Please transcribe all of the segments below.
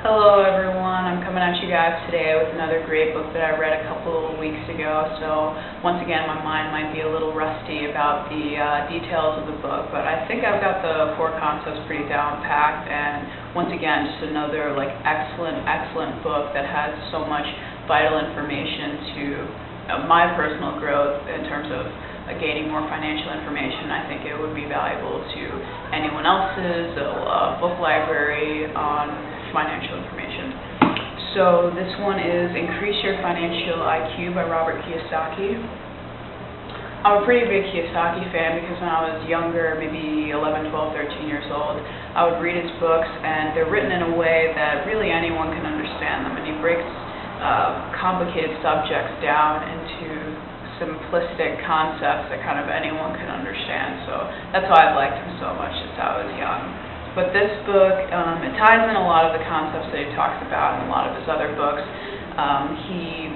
Hello everyone, I'm coming at you guys today with another great book that I read a couple of weeks ago. So once again, my mind might be a little rusty about the details of the book, but I think I've got the core concepts pretty down packed. And once again, just another excellent book that has so much vital information to my personal growth in terms of gaining more financial information. I think it would be valuable to anyone else's book library on financial information. So this one is Increase Your Financial IQ by Robert Kiyosaki. I'm a pretty big Kiyosaki fan because when I was younger, maybe 11, 12, 13 years old, I would read his books, and they're written in a way that really anyone can understand them, and he breaks complicated subjects down into simplistic concepts that kind of anyone can understand. So that's why I've liked him so much since I was young. But this book, it ties in a lot of the concepts that he talks about in a lot of his other books. He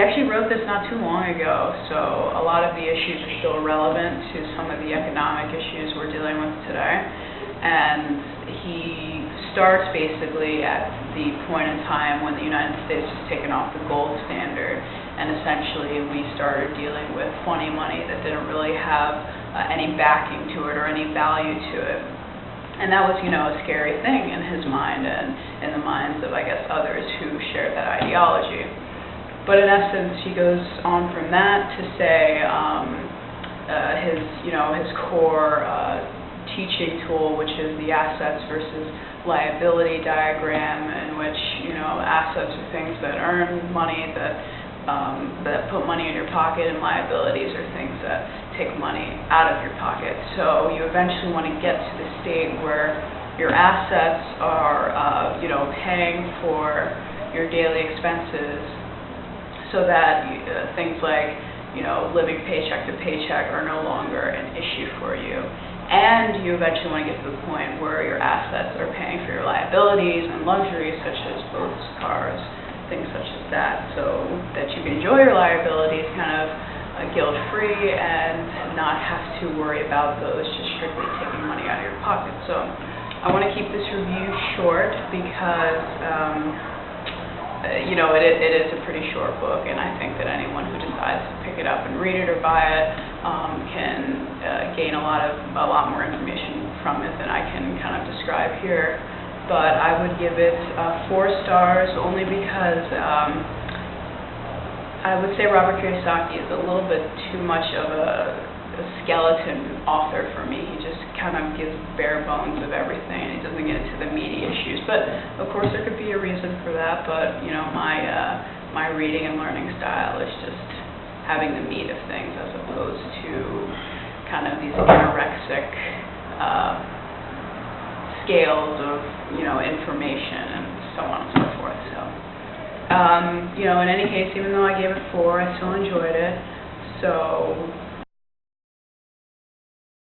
actually wrote this not too long ago, so a lot of the issues are still relevant to some of the economic issues we're dealing with today. And he starts basically at the point in time when the United States was taken off the gold standard, and essentially we started dealing with funny money that didn't really have any backing to it or any value to it. And that was, a scary thing in his mind and in the minds of, I guess, others who shared that ideology. But in essence, he goes on from that to say his core teaching tool, which is the assets versus liability diagram, in which, assets are things that earn money, that put money in your pocket, and liabilities are things that take money out of your pocket. So you eventually want to get to the state where your assets are, paying for your daily expenses, so that things like, living paycheck to paycheck are no longer an issue for you. And you eventually want to get to the point where your assets are paying for your liabilities and luxuries, such as boats, cars, things such as that, so that you can enjoy your liabilities kind of guilt-free and not have to worry about those just strictly taking money out of your pocket. So I want to keep this review short because it is a pretty short book, and I think that anyone who decides to pick it up and read it or buy it can gain a lot more information from it than I can kind of describe here. But I would give it 4 stars only because I would say Robert Kiyosaki is a little bit too much of a skeleton author for me. He just kind of gives bare bones of everything, and he doesn't get into the meaty issues. But of course, there could be a reason for that. But my reading and learning style is just having the meat of things as opposed to kind of these anorexic scales of information and so on and so forth. So in any case, even though I gave it 4, I still enjoyed it. So